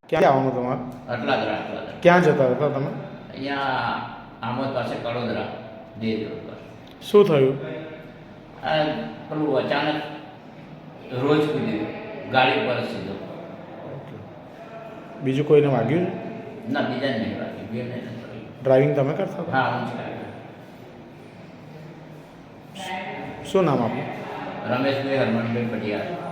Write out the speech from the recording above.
ક્યાં આવવાનું તમારે? અટલાદરા. ક્યાં જતા હતા તમે? અહીંયા આમોદ પાસે કડોદરા દેજ રોડ પર. શું થયું? આ પેલું અચાનક રોજ કૂદ્યું ગાડી પર સીધો. બીજું કોઈને વાગ્યું? ના, બીજા નહીં વાગ્યું, બે નહીં. ડ્રાઇવિંગ તમે કરતા હતા? હા, હું જ. શું નામ આપનું? રમેશભાઈ હરમનભાઈ પટિયાર.